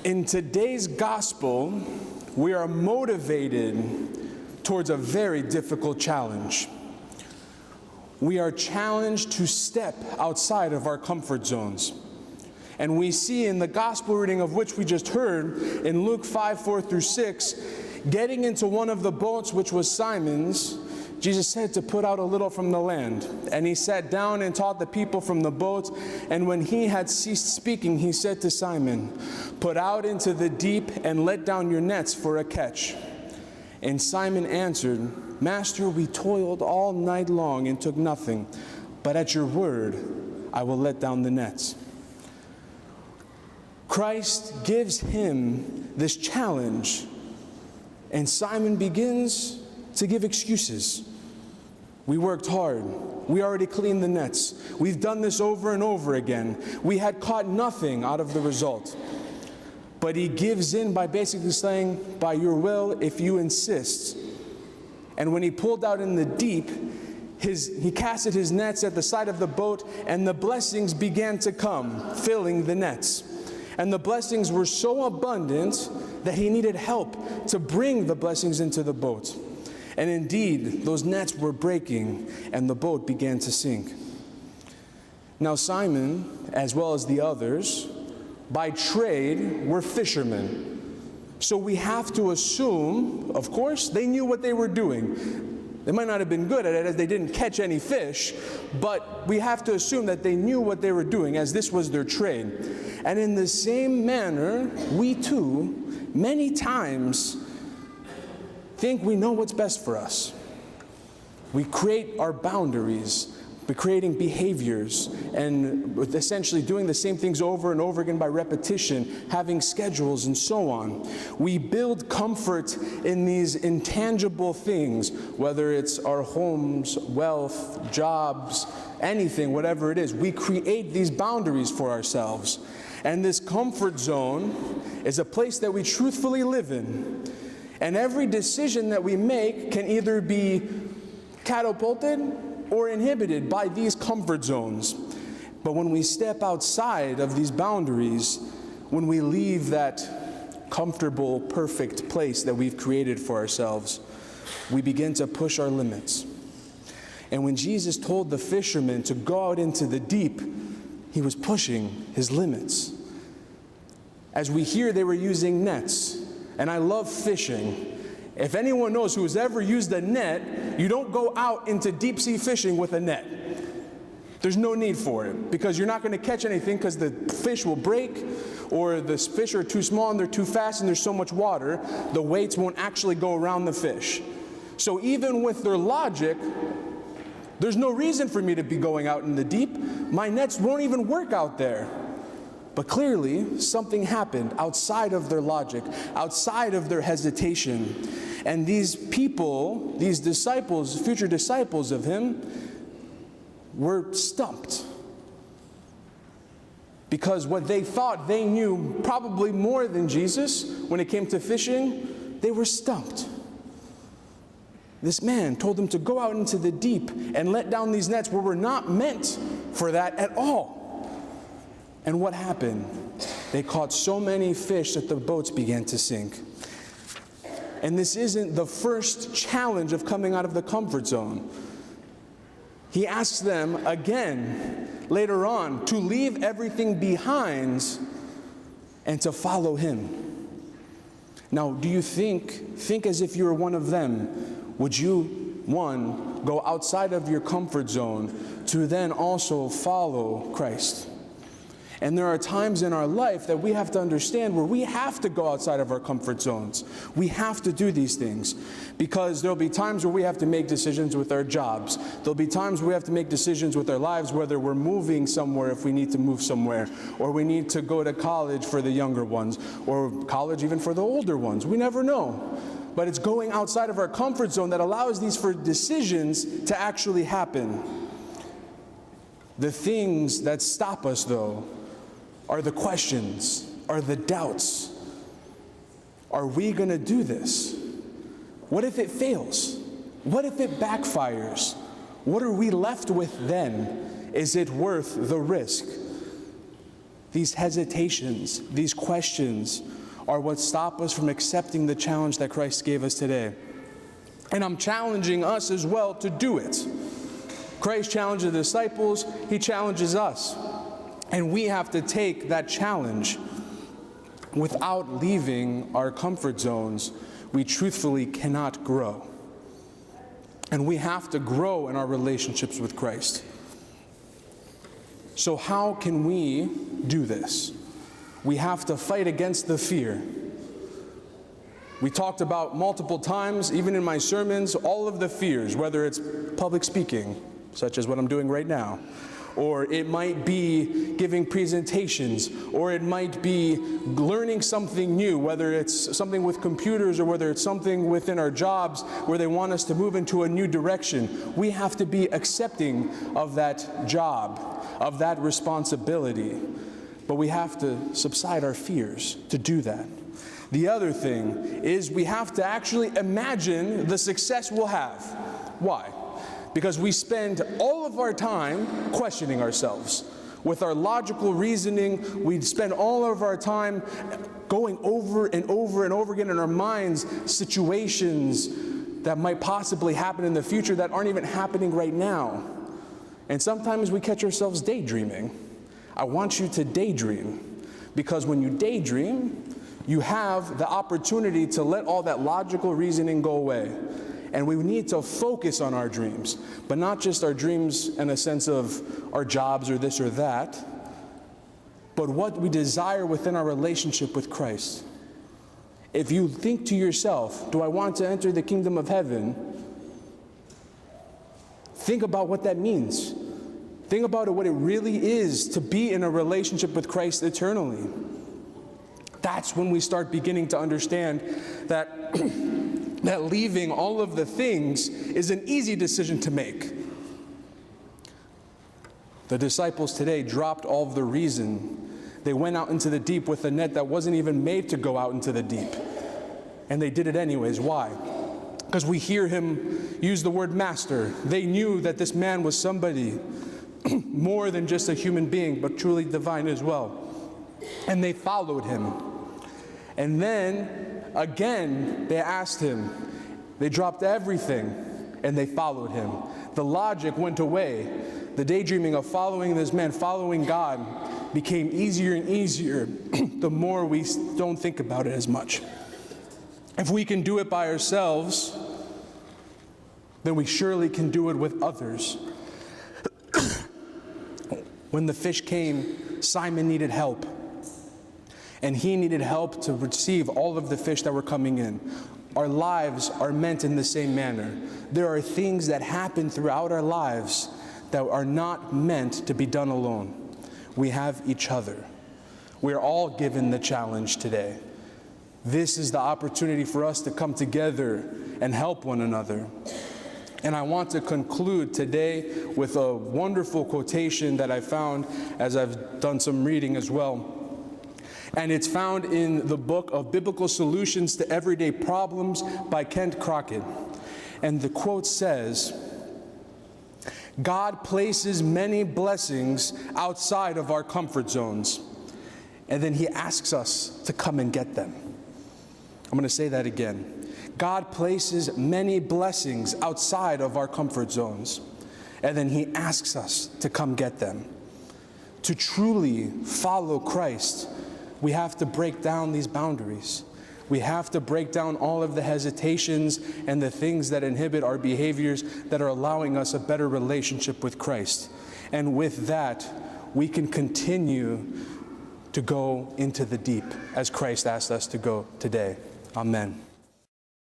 In today's gospel, we are motivated towards a very difficult challenge. We are challenged to step outside of our comfort zones. And we see in the gospel reading of which we just heard, in Luke 5:4-6, getting into one of the boats, which was Simon's, Jesus said to put out a little from the land. And he sat down and taught the people from the boat. And when he had ceased speaking, he said to Simon, "Put out into the deep and let down your nets for a catch." And Simon answered, "Master, we toiled all night long and took nothing, but at your word I will let down the nets." Christ gives him this challenge, and Simon begins to give excuses. We worked hard. We already cleaned the nets. We've done this over and over again. We had caught nothing out of the result. But he gives in by basically saying, "By your will, if you insist." And when he pulled out in the deep, he casted his nets at the side of the boat, and the blessings began to come, filling the nets. And the blessings were so abundant that he needed help to bring the blessings into the boat. And indeed, those nets were breaking, and the boat began to sink. Now Simon, as well as the others, by trade, were fishermen. So we have to assume, of course, they knew what they were doing. They might not have been good at it as they didn't catch any fish, but we have to assume that they knew what they were doing as this was their trade. And in the same manner, we too, many times, think we know what's best for us. We create our boundaries by creating behaviors and essentially doing the same things over and over again by repetition, having schedules and so on. We build comfort in these intangible things, whether it's our homes, wealth, jobs, anything, whatever it is. We create these boundaries for ourselves. And this comfort zone is a place that we truthfully live in. And every decision that we make can either be catapulted or inhibited by these comfort zones. But when we step outside of these boundaries, when we leave that comfortable, perfect place that we've created for ourselves, we begin to push our limits. And when Jesus told the fishermen to go out into the deep, he was pushing his limits. As we hear, they were using nets. And I love fishing. If anyone knows who has ever used a net, you don't go out into deep sea fishing with a net. There's no need for it, because you're not going to catch anything because the fish will break, or the fish are too small and they're too fast and there's so much water, the weights won't actually go around the fish. So even with their logic, there's no reason for me to be going out in the deep. My nets won't even work out there. But clearly, something happened outside of their logic, outside of their hesitation. And these people, these disciples, future disciples of him, were stumped. Because what they thought they knew probably more than Jesus when it came to fishing, they were stumped. This man told them to go out into the deep and let down these nets where we're not meant for that at all. And what happened? They caught so many fish that the boats began to sink. And this isn't the first challenge of coming out of the comfort zone. He asks them again later on to leave everything behind and to follow him. Now, do you think as if you were one of them, would you, one, go outside of your comfort zone to then also follow Christ? And there are times in our life that we have to understand where we have to go outside of our comfort zones. We have to do these things because there'll be times where we have to make decisions with our jobs. There'll be times where we have to make decisions with our lives, whether we're moving somewhere if we need to move somewhere, or we need to go to college for the younger ones, or college even for the older ones. We never know. But it's going outside of our comfort zone that allows these for decisions to actually happen. The things that stop us, though, are the questions, are the doubts. Are we going to do this? What if it fails? What if it backfires? What are we left with then? Is it worth the risk? these hesitations, these questions are what stop us from accepting the challenge that Christ gave us today. And I'm challenging us as well to do it. Christ challenged the disciples, he challenges us. And we have to take that challenge. Without leaving our comfort zones, we truthfully cannot grow. And we have to grow in our relationships with Christ. So how can we do this? We have to fight against the fear. We talked about multiple times, even in my sermons, all of the fears, whether it's public speaking, such as what I'm doing right now, or it might be giving presentations, or it might be learning something new, whether it's something with computers or whether it's something within our jobs where they want us to move into a new direction. We have to be accepting of that job, of that responsibility, but we have to subside our fears to do that. The other thing is we have to actually imagine the success we'll have. Why? Because we spend all of our time questioning ourselves. With our logical reasoning, we spend all of our time going over and over and over again in our minds situations that might possibly happen in the future that aren't even happening right now. And sometimes we catch ourselves daydreaming. I want you to daydream, because when you daydream, you have the opportunity to let all that logical reasoning go away. And we need to focus on our dreams, but not just our dreams in a sense of our jobs or this or that, but what we desire within our relationship with Christ. If you think to yourself, do I want to enter the kingdom of heaven? Think about what that means. Think about it, what it really is to be in a relationship with Christ eternally. That's when we start beginning to understand that that leaving all of the things is an easy decision to make. The disciples today dropped all of the reason. They went out into the deep with a net that wasn't even made to go out into the deep. And they did it anyways. Why? Because we hear him use the word master. They knew that this man was somebody more than just a human being, but truly divine as well. And they followed him. And then again, they asked him. They dropped everything and they followed him. The logic went away. The daydreaming of following this man, following God, became easier and easier the more we don't think about it as much. If we can do it by ourselves, then we surely can do it with others. When the fish came, Simon needed help. And he needed help to receive all of the fish that were coming in. Our lives are meant in the same manner. There are things that happen throughout our lives that are not meant to be done alone. We have each other. We're all given the challenge today. This is the opportunity for us to come together and help one another. And I want to conclude today with a wonderful quotation that I found as I've done some reading as well. And it's found in the book of Biblical Solutions to Everyday Problems by Kent Crockett. And the quote says, God places many blessings outside of our comfort zones, and then he asks us to come and get them. I'm going to say that again. God places many blessings outside of our comfort zones, and then he asks us to come get them. To truly follow Christ, we have to break down these boundaries. We have to break down all of the hesitations and the things that inhibit our behaviors that are allowing us a better relationship with Christ. And with that, we can continue to go into the deep as Christ asked us to go today. Amen.